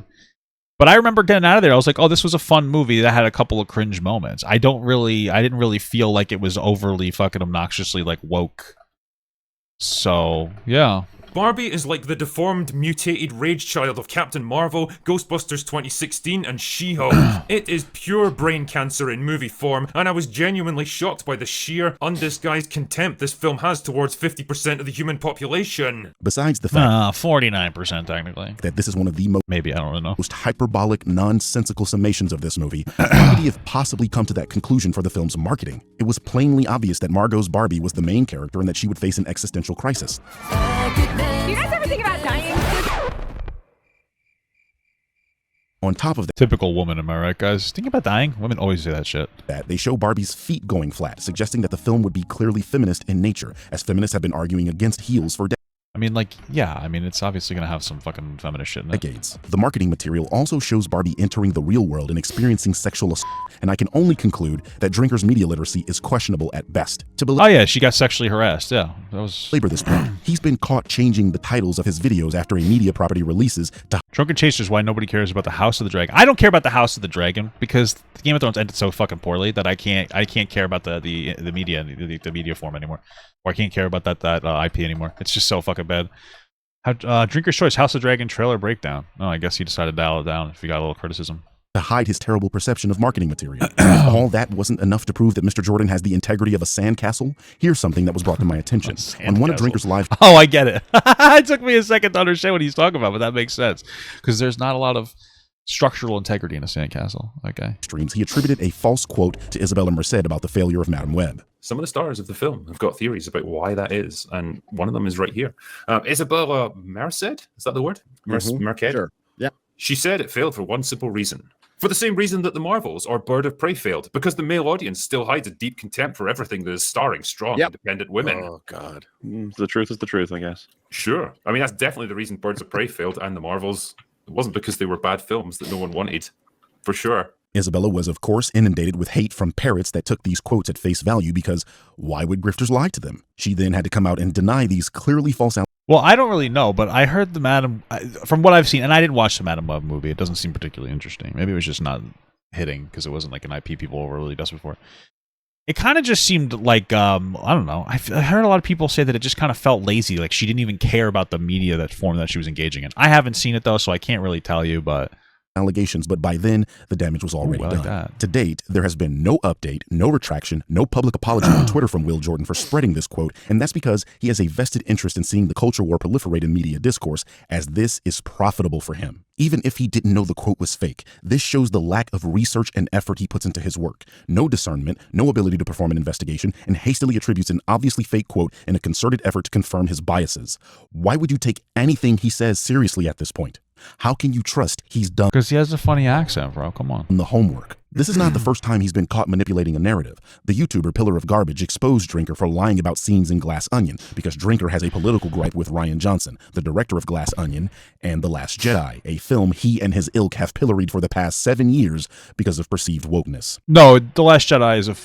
But I remember getting out of there. I was like, oh, this was a fun movie that had a couple of cringe moments. I didn't really feel like it was overly fucking obnoxiously like woke. So yeah. Barbie is like the deformed, mutated rage child of Captain Marvel, Ghostbusters 2016, and She-Hulk. It is pure brain cancer in movie form, and I was genuinely shocked by the sheer, undisguised contempt this film has towards 50% of the human population. Besides the fact 49% technically. that this is one of the Maybe, I don't really know. most hyperbolic, nonsensical summations of this movie, how could he have possibly come to that conclusion for the film's marketing? It was plainly obvious that Margot's Barbie was the main character and that she would face an existential crisis. Do you guys ever think about dying? On top of Typical woman, am I right, guys? Thinking about dying? Women always say that shit. that, they show Barbie's feet going flat, suggesting that the film would be clearly feminist in nature, as feminists have been arguing against heels for I mean, like, yeah, I mean, it's obviously gonna have some fucking feminist shit in it. decades. The marketing material also shows Barbie entering the real world and experiencing sexual assault, and I can only conclude that Drinker's media literacy is questionable at best. To Oh yeah, she got sexually harassed. Yeah, that was. belabor this point, he's been caught changing the titles of his videos after a media property releases to Drunken Chasers, why nobody cares about the House of the Dragon. I don't care about the House of the Dragon because Game of Thrones ended so fucking poorly that I can't care about the media the media form anymore, or I can't care about that IP anymore. It's just so fucking bad. Drinker's Choice House of the Dragon trailer breakdown. Oh, I guess he decided to dial it down if he got a little criticism. hide his terrible perception of marketing material. All that wasn't enough to prove that Mr. Jordan has the integrity of a sandcastle. Here's something that was brought to my attention. On one of Drinker's live Oh, I get it. It took me a second to understand what he's talking about, but that makes sense because there's not a lot of structural integrity in a sandcastle. Okay. streams, he attributed a false quote to Isabella Merced about the failure of Madame Web. Some of the stars of the film have got theories about why that is, and one of them is right here. Isabella Merced? Is that the word? Merced? Sure. Yeah. She said it failed for one simple reason. For the same reason that the Marvels or Bird of Prey failed, because the male audience still hides a deep contempt for everything that is starring strong, independent women. Oh, God. The truth is the truth, I guess. Sure. I mean, that's definitely the reason Birds of Prey failed and the Marvels. It wasn't because they were bad films that no one wanted. For sure. Isabella was, of course, inundated with hate from parrots that took these quotes at face value because why would grifters lie to them? She then had to come out and deny these clearly false Well, I don't really know, but I heard the Madam, from what I've seen, and I didn't watch the Madam Web movie. It doesn't seem particularly interesting. Maybe it was just not hitting because it wasn't like an IP people were really desperate for. It kind of just seemed like, I don't know. I heard a lot of people say that it just kind of felt lazy, like she didn't even care about the media that form that she was engaging in. I haven't seen it though, so I can't really tell you, but allegations, but by then, the damage was already I like done. that. To date, there has been no update, no retraction, no public apology on Twitter from Will Jordan for spreading this quote, and that's because he has a vested interest in seeing the culture war proliferate in media discourse, as this is profitable for him. Even if he didn't know the quote was fake, this shows the lack of research and effort he puts into his work. No discernment, no ability to perform an investigation, and hastily attributes an obviously fake quote in a concerted effort to confirm his biases. Why would you take anything he says seriously at this point? How can you trust he's done because he has a funny accent, bro. Come on. the homework? This is not the first time he's been caught manipulating a narrative. The YouTuber Pillar of Garbage exposed Drinker for lying about scenes in Glass Onion because Drinker has a political gripe with Rian Johnson, the director of Glass Onion and The Last Jedi, a film he and his ilk have pilloried for the past 7 years because of perceived wokeness. No, The Last Jedi is a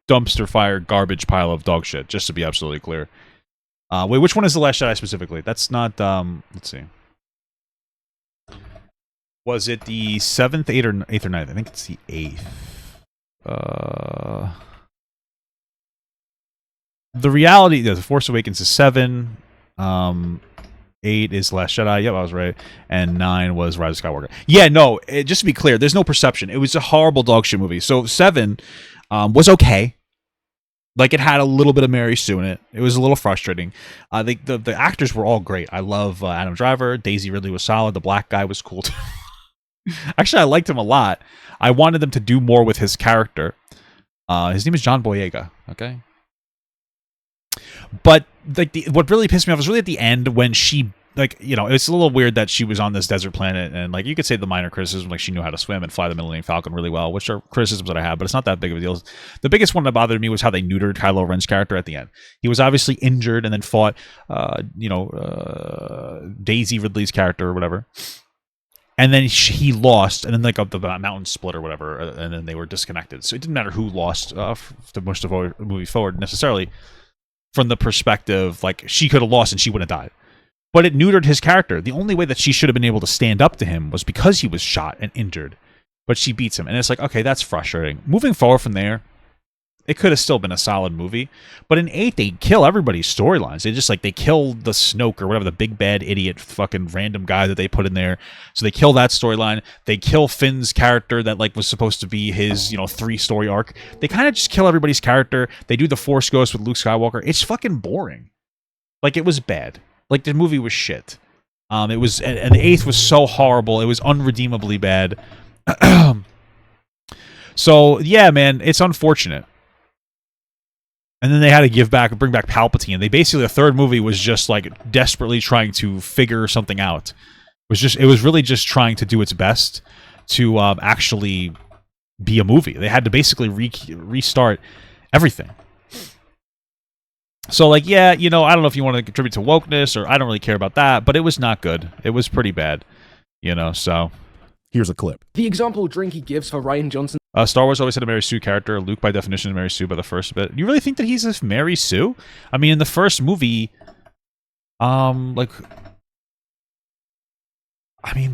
dumpster fire garbage pile of dog shit, just to be absolutely clear. Wait, which one is The Last Jedi specifically? That's not, let's see. Was it the 7th, 8th, or 8th or 9th? I think it's the 8th. The reality, The Force Awakens is 7. 8 is Last Jedi. Yep, I was right. And 9 was Rise of Skywalker. Yeah, no, just to be clear, there's no perception. It was a horrible dog shit movie. So 7 was okay. Like, it had a little bit of Mary Sue in it. It was a little frustrating. The actors were all great. I love Adam Driver. Daisy Ridley was solid. The black guy was cool too. Actually, I liked him a lot. I wanted them to do more with his character. His name is John Boyega, okay? But like what really pissed me off was really at the end when she, like, you know, it's a little weird that she was on this desert planet, and like you could say the minor criticism, like she knew how to swim and fly the Millennium Falcon really well, which are criticisms that I have, but it's not that big of a deal. The biggest one that bothered me was how they neutered Kylo Ren's character at the end. He was obviously injured and then fought, Daisy Ridley's character or whatever. And then he lost, and then like the mountain split or whatever, and then they were disconnected. So it didn't matter who lost to push the movie forward necessarily. From the perspective, like she could have lost and she wouldn't have died. But it neutered his character. The only way that she should have been able to stand up to him was because he was shot and injured. But she beats him. And it's like, okay, that's frustrating. Moving forward from there, it could have still been a solid movie. But in 8, they kill everybody's storylines. They kill the Snoke or whatever, the big bad idiot fucking random guy that they put in there. So they kill that storyline. They kill Finn's character that like was supposed to be his, 3-story arc. They kind of just kill everybody's character. They do the Force Ghost with Luke Skywalker. It's fucking boring. Like, it was bad. Like, the movie was shit. It was, and the 8th was so horrible. It was unredeemably bad. So, yeah, man, it's unfortunate. And then they had to bring back Palpatine. They basically, the third movie was just, like, desperately trying to figure something out. It was really just trying to do its best to actually be a movie. They had to basically restart everything. So, like, yeah, I don't know if you want to contribute to wokeness, or I don't really care about that, but it was not good. It was pretty bad, so. Here's a clip. The example Drinky gives for Rian Johnson. Star Wars always had a Mary Sue character. Luke, by definition, is Mary Sue by the first bit. You really think that he's a Mary Sue? I mean, in the first movie, what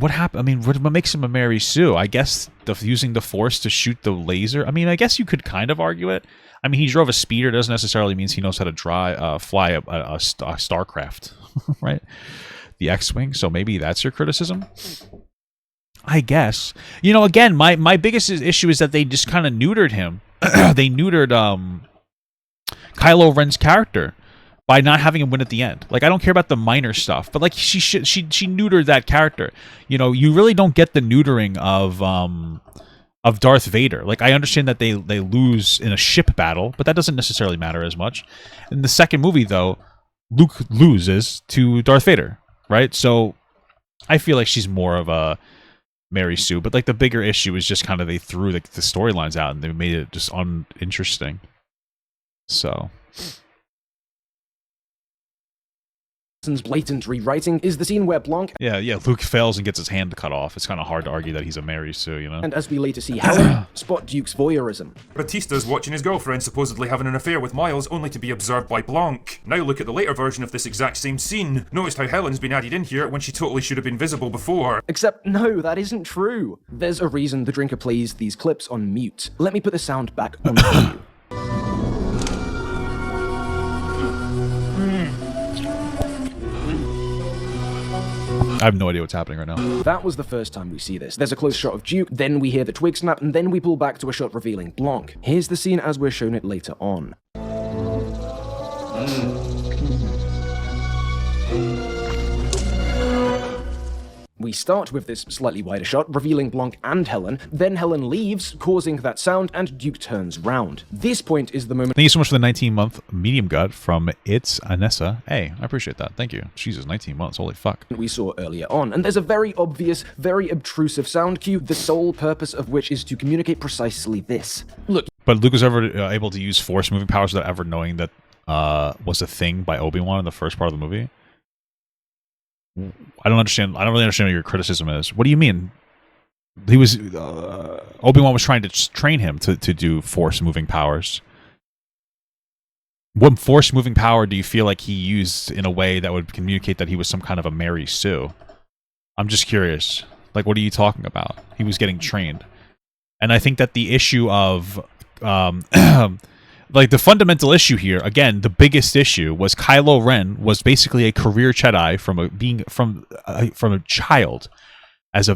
happened? I mean, what makes him a Mary Sue? I guess using the Force to shoot the laser. I mean, I guess you could kind of argue it. I mean, he drove a speeder. Doesn't necessarily mean he knows how to fly a starcraft, right? The X-Wing. So maybe that's your criticism? I guess. Again, my biggest issue is that they just kind of neutered him. They neutered Kylo Ren's character by not having him win at the end. Like, I don't care about the minor stuff, but like she neutered that character. You really don't get the neutering of Darth Vader. Like, I understand that they lose in a ship battle, but that doesn't necessarily matter as much. In the second movie, though, Luke loses to Darth Vader, right? So I feel like she's more of a Mary Sue, but like the bigger issue is just kind of they threw the storylines out and they made it just uninteresting. So blatant rewriting is the scene where Blanc Luke fails and gets his hand cut off. It's kind of hard to argue that he's a Mary Sue, and as we later see Helen spot Duke's voyeurism. Batista's watching his girlfriend supposedly having an affair with Miles, only to be observed by Blanc. Now look at the later version of this exact same scene. Notice how Helen's been added in here when she totally should have been visible before. Except, no, that isn't true. There's a reason the Drinker plays these clips on mute. Let me put the sound back on for you. I have no idea what's happening right now. That was the first time we see this. There's a close shot of Duke, then we hear the twig snap, and then we pull back to a shot revealing Blanc. Here's the scene as we're shown it later on. We start with this slightly wider shot, revealing Blanc and Helen, then Helen leaves, causing that sound, and Duke turns round. This point is the moment— Thank you so much for the 19-month medium gut from It's Anessa. Hey, I appreciate that. Thank you. Jesus, 19 months. Holy fuck. We saw earlier on, and there's a very obvious, very obtrusive sound cue, the sole purpose of which is to communicate precisely this. Look. But Luke was ever able to use Force moving powers without ever knowing that was a thing by Obi-Wan in the first part of the movie? I don't really understand what your criticism is. What do you mean? He was Obi-Wan was trying to train him to do Force moving powers. What Force moving power do you feel like he used in a way that would communicate that he was some kind of a Mary Sue? I'm just curious. Like, what are you talking about? He was getting trained. And I think that the issue of like, the fundamental issue here, again, the biggest issue was Kylo Ren was basically a career Jedi from a child,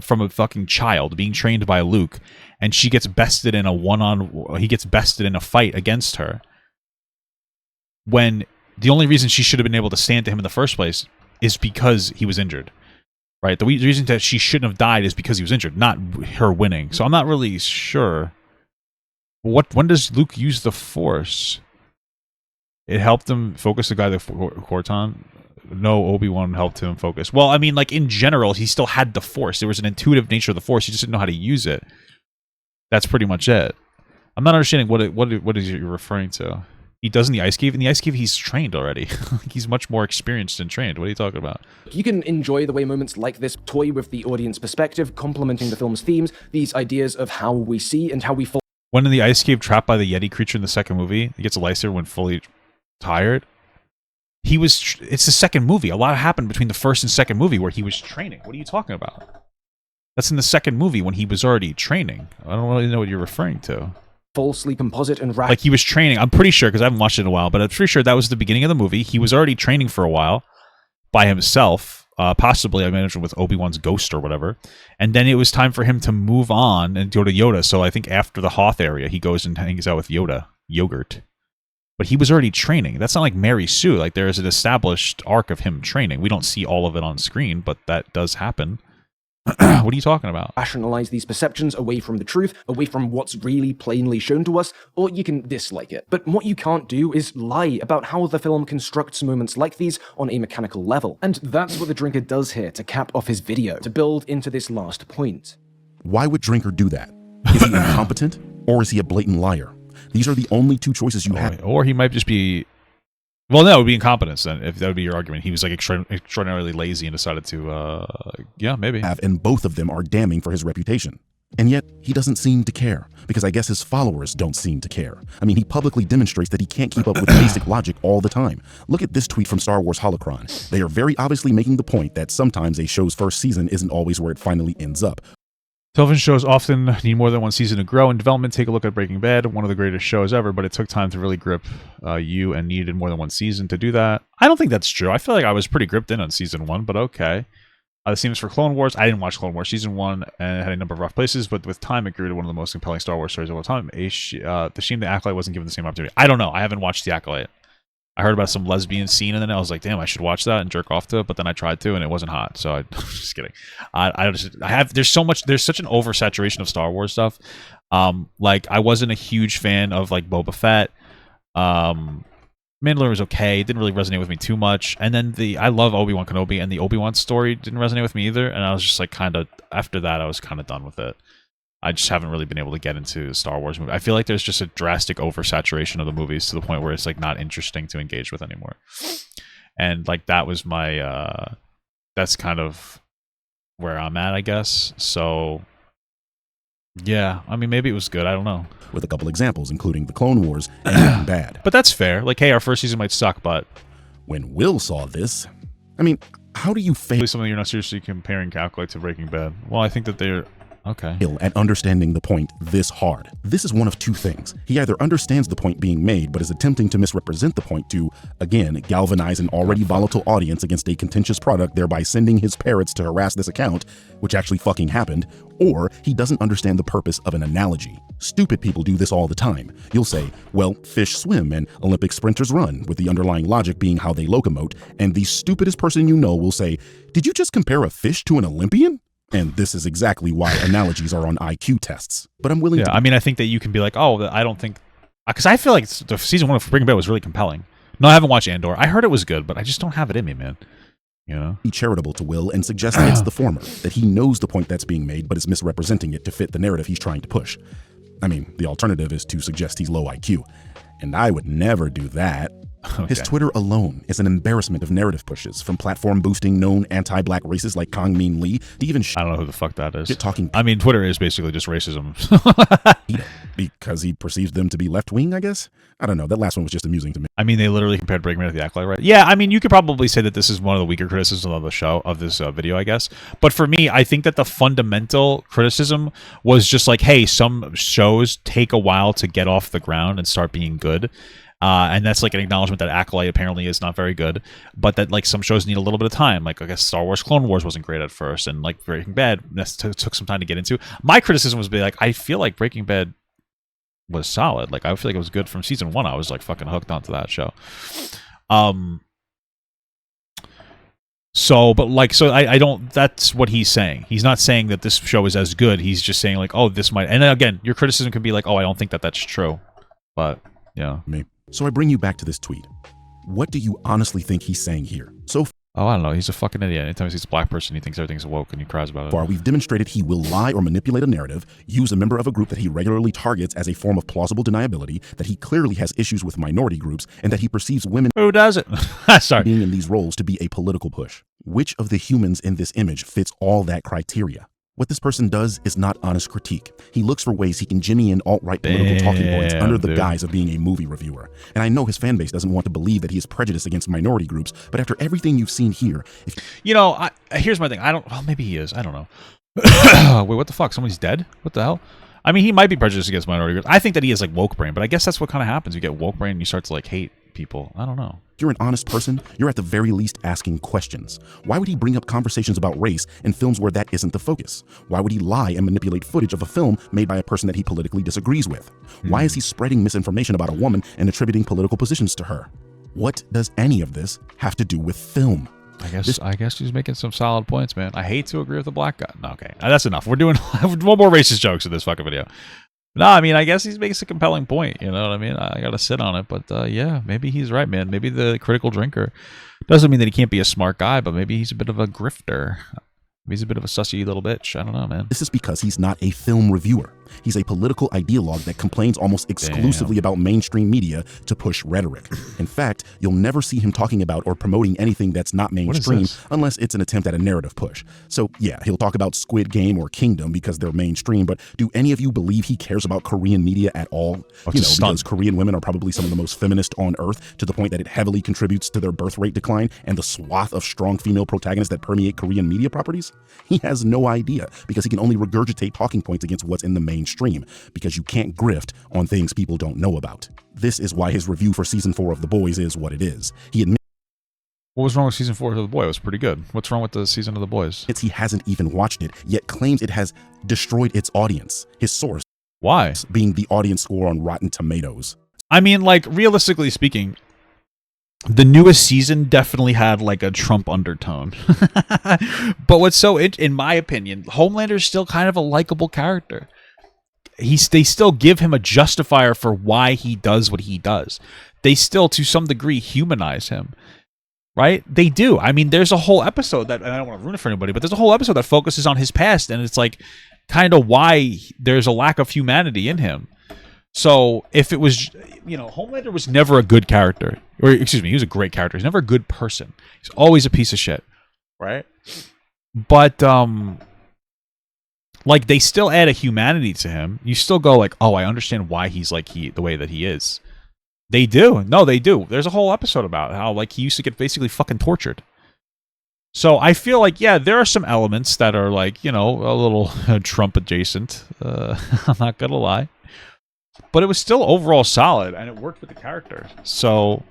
from a fucking child being trained by Luke, and she gets bested in he gets bested in a fight against her. When the only reason she should have been able to stand to him in the first place is because he was injured, right? The reason that she shouldn't have died is because he was injured, not her winning. So I'm not really sure. When does Luke use the Force? It helped him focus the guy that Corton. No, Obi-Wan helped him focus. Well, I mean, like, in general, he still had the Force. There was an intuitive nature of the Force. He just didn't know how to use it. That's pretty much it. I'm not understanding what is you're referring to. He does in the Ice Cave. In the Ice Cave, he's trained already. He's much more experienced and trained. What are you talking about? You can enjoy the way moments like this toy with the audience perspective, complementing the film's themes, these ideas of how we see and how we fall. When in the Ice Cave, trapped by the Yeti creature in the second movie, he gets a lightsaber when fully tired. It's the second movie. A lot happened between the first and second movie where he was training. What are you talking about? That's in the second movie when he was already training. I don't really know what you're referring to. Falsely composite and like he was training. I'm pretty sure, because I haven't watched it in a while, but I'm pretty sure that was the beginning of the movie. He was already training for a while by himself, possibly I imagine with Obi-Wan's ghost or whatever. And then it was time for him to move on and go to Yoda. So I think after the Hoth area, he goes and hangs out with Yogurt. But he was already training. That's not like Mary Sue. Like there is an established arc of him training. We don't see all of it on screen, but that does happen. What are you talking about? Rationalize these perceptions away from the truth, away from what's really plainly shown to us, or you can dislike it. But what you can't do is lie about how the film constructs moments like these on a mechanical level. And that's what the Drinker does here to cap off his video, to build into this last point. Why would Drinker do that? Is he incompetent, or is he a blatant liar? These are the only two choices you have. Or he might just be... Well, no, it would be incompetence then, if that would be your argument. He was like extraordinarily lazy and decided to, yeah, maybe. And both of them are damning for his reputation. And yet, he doesn't seem to care, because I guess his followers don't seem to care. I mean, he publicly demonstrates that he can't keep up with basic logic all the time. Look at this tweet from Star Wars Holocron. They are very obviously making the point that sometimes a show's first season isn't always where it finally ends up. Television shows often need more than one season to grow in development. Take a look at Breaking Bad, one of the greatest shows ever, but it took time to really grip you and needed more than one season to do that. I don't think that's true. I feel like I was pretty gripped in on season 1, but okay. The same is for Clone Wars. I didn't watch Clone Wars season 1 and it had a number of rough places, but with time it grew to one of the most compelling Star Wars stories of all time. The shame the Acolyte wasn't given the same opportunity. I don't know. I haven't watched The Acolyte. I heard about some lesbian scene and then I was like, damn, I should watch that and jerk off to it. But then I tried to and it wasn't hot. So just kidding. There's such an oversaturation of Star Wars stuff. Like I wasn't a huge fan of like Boba Fett. Mandalorian was okay. It didn't really resonate with me too much. And then I love Obi-Wan Kenobi and the Obi-Wan story didn't resonate with me either. And I was just like after that, I was kind of done with it. I just haven't really been able to get into Star Wars movie. I feel like there's just a drastic oversaturation of the movies to the point where it's like not interesting to engage with anymore. And like that was my that's kind of where I'm at, I guess. So yeah, I mean maybe it was good, I don't know. With a couple examples, including the Clone Wars and Breaking Bad. But that's fair. Like, hey, our first season might suck, but when Will saw this, I mean, how do you fail? Something you're not seriously comparing Acolyte to Breaking Bad. Well, I think that they're okay. At understanding the point this hard. This is one of two things. He either understands the point being made, but is attempting to misrepresent the point to, again, galvanize an already volatile audience against a contentious product, thereby sending his parrots to harass this account, which actually fucking happened, or he doesn't understand the purpose of an analogy. Stupid people do this all the time. You'll say, well, fish swim and Olympic sprinters run, with the underlying logic being how they locomote, and the stupidest person you know will say, did you just compare a fish to an Olympian? And this is exactly why analogies are on IQ tests. But I'm willing to... I mean, I think that you can be like, oh, I don't think... Because I feel like the season 1 of Breaking Bad was really compelling. No, I haven't watched Andor. I heard it was good, but I just don't have it in me, man. You know? Be charitable to Will and suggest it's the former, that he knows the point that's being made, but is misrepresenting it to fit the narrative he's trying to push. I mean, the alternative is to suggest he's low IQ. And I would never do that. Okay. His Twitter alone is an embarrassment of narrative pushes, from platform-boosting known anti-black racists like Kang Min Lee to even I don't know who the fuck that is. Talking. I mean, Twitter is basically just racism. Because he perceives them to be left-wing, I guess? I don't know. That last one was just amusing to me. I mean, they literally compared Breaking Bad to The Acolyte, right? Yeah, I mean, you could probably say that this is one of the weaker criticisms of the show, of this video, I guess. But for me, I think that the fundamental criticism was just like, hey, some shows take a while to get off the ground and start being good. And that's like an acknowledgement that Acolyte apparently is not very good, but that like some shows need a little bit of time. Like I guess Star Wars Clone Wars wasn't great at first, and like Breaking Bad took some time to get into. My criticism was be like, I feel like Breaking Bad was solid. Like I feel like it was good from season 1. I was like fucking hooked onto that show. So I don't, that's what he's saying. He's not saying that this show is as good. He's just saying like, oh, this might, and then again, your criticism could be like, oh, I don't think that that's true. But yeah. So I bring you back to this tweet. What do you honestly think he's saying here? I don't know. He's a fucking idiot. Anytime he sees a black person, he thinks everything's woke and he cries about it. Far, we've demonstrated he will lie or manipulate a narrative, use a member of a group that he regularly targets as a form of plausible deniability, that he clearly has issues with minority groups, and that he perceives women who doesn't sorry being in these roles to be a political push. Which of the humans in this image fits all that criteria? What this person does is not honest critique. He looks for ways he can jimmy in alt-right political talking points under the guise of being a movie reviewer. And I know his fan base doesn't want to believe that he is prejudiced against minority groups, but after everything you've seen here... You know, here's my thing. Well, maybe he is. I don't know. Wait, what the fuck? Somebody's dead? What the hell? I mean, he might be prejudiced against minority groups. I think that he is like woke brain, but I guess that's what kind of happens. You get woke brain and you start to like hate people. I don't know. If you're an honest person, you're at the very least asking questions. Why would he bring up conversations about race in films where that isn't the focus? Why would he lie and manipulate footage of a film made by a person that he politically disagrees with? Why is he spreading misinformation about a woman and attributing political positions to her? What does any of this have to do with film? I guess he's making some solid points, man. I hate to agree with the black guy. No, okay. That's enough. We're doing one more racist jokes in this fucking video. No, I mean, I guess he makes a compelling point. You know what I mean? I gotta sit on it, but yeah, maybe he's right, man. Maybe the critical drinker doesn't mean that he can't be a smart guy, but maybe he's a bit of a grifter. Maybe he's a bit of a sussy little bitch. I don't know, man. This is because he's not a film reviewer. He's a political ideologue that complains almost exclusively about mainstream media to push rhetoric. In fact, you'll never see him talking about or promoting anything that's not mainstream unless it's an attempt at a narrative push. So yeah, he'll talk about Squid Game or Kingdom because they're mainstream, but do any of you believe he cares about Korean media at all? Because Korean women are probably some of the most feminist on earth, to the point that it heavily contributes to their birth rate decline and the swath of strong female protagonists that permeate Korean media properties? He has no idea, because he can only regurgitate talking points against what's in the mainstream, because you can't grift on things people don't know about. This is why his review for season 4 of The Boys is what it is. He admits what was wrong with season 4 of The Boys? It was pretty good. What's wrong with the season of The Boys? he hasn't even watched it, yet claims it has destroyed its audience. His source, why? Being the audience score on Rotten Tomatoes. I mean, like, realistically speaking, the newest season definitely had like a Trump undertone. But what's so, in my opinion, Homelander's still kind of a likable character. They still give him a justifier for why he does what he does. They still, to some degree, humanize him. Right? They do. I mean, there's a whole episode that, and I don't want to ruin it for anybody, but there's a whole episode that focuses on his past, and it's like kind of why there's a lack of humanity in him. So if it was, Homelander was never a good character. Or, excuse me, he was a great character. He's never a good person. He's always a piece of shit. Right? But, like, they still add a humanity to him. You still go like, oh, I understand why he's like the way that he is. They do. No, they do. There's a whole episode about how, like, he used to get basically fucking tortured. So I feel like, yeah, there are some elements that are, like, a little Trump adjacent. I'm not going to lie. But it was still overall solid, and it worked with the character. So,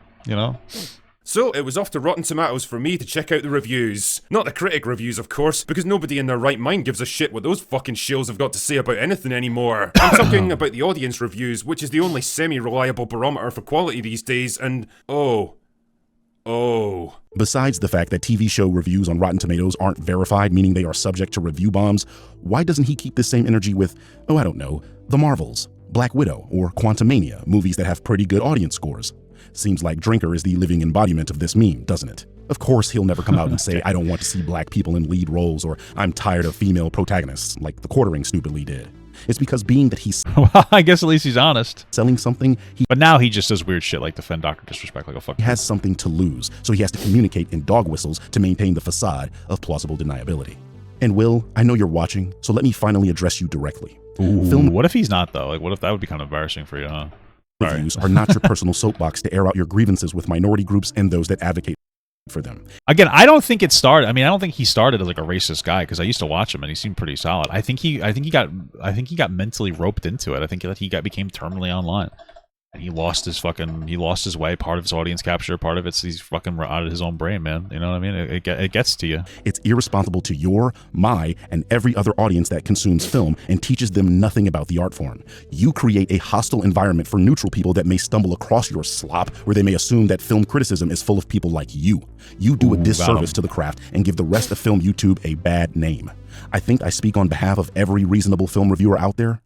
So, it was off to Rotten Tomatoes for me to check out the reviews. Not the critic reviews, of course, because nobody in their right mind gives a shit what those fucking shills have got to say about anything anymore. I'm talking about the audience reviews, which is the only semi-reliable barometer for quality these days, and oh. Besides the fact that TV show reviews on Rotten Tomatoes aren't verified, meaning they are subject to review bombs, why doesn't he keep the same energy with, I don't know, The Marvels, Black Widow, or Quantumania, movies that have pretty good audience scores? Seems like Drinker is the living embodiment of this meme, doesn't it? Of course, he'll never come out and say, I don't want to see black people in lead roles, or I'm tired of female protagonists, like The Quartering stupidly did. It's because being that he's well, I guess at least he's honest. Selling something, but now he just does weird shit like defend Dr. Disrespect like a fuck. He has something to lose, so he has to communicate in dog whistles to maintain the facade of plausible deniability. And Will, I know you're watching, so let me finally address you directly. Ooh, what if he's not, though? Like, what if that would be kind of embarrassing for you, huh? Reviews are not your personal soapbox to air out your grievances with minority groups and those that advocate for them. Again, I don't think it started. I mean, I don't think he started as like a racist guy, because I used to watch him and he seemed pretty solid. I think he got mentally roped into it. I think that he became terminally online. And he lost his way. Part of his audience capture, part of he's fucking out of his own brain, man. You know what I mean? It gets to you. It's irresponsible to my, and every other audience that consumes film and teaches them nothing about the art form. You create a hostile environment for neutral people that may stumble across your slop, where they may assume that film criticism is full of people like you. You do a disservice to the craft and give the rest of film YouTube a bad name. I think I speak on behalf of every reasonable film reviewer out there.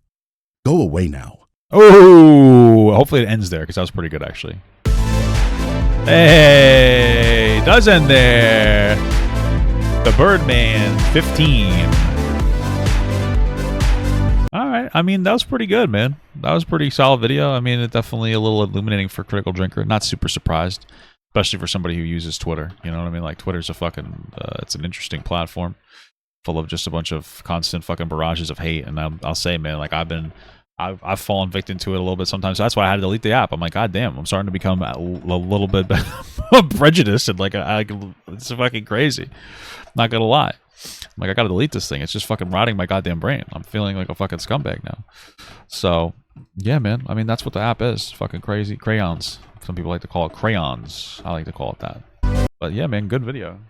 Go away now. Oh, hopefully it ends there, because that was pretty good, actually. Hey, it does end there. The Birdman 15. All right. I mean, that was pretty good, man. That was a pretty solid video. I mean, it definitely a little illuminating for Critical Drinker. Not super surprised, especially for somebody who uses Twitter. You know what I mean? Like, Twitter's a fucking, it's an interesting platform. full of just a bunch of constant fucking barrages of hate. And I'll say, man, like I've fallen victim to it a little bit sometimes. So that's why I had to delete the app. I'm like, God damn, I'm starting to become a little bit prejudiced and like it's fucking crazy. Not gonna lie. I'm like, I gotta delete this thing. It's just fucking rotting my goddamn brain. I'm feeling like a fucking scumbag now. So yeah, man. I mean, that's what the app is. Fucking crazy. Crayons. Some people like to call it crayons. I like to call it that. But yeah, man, good video.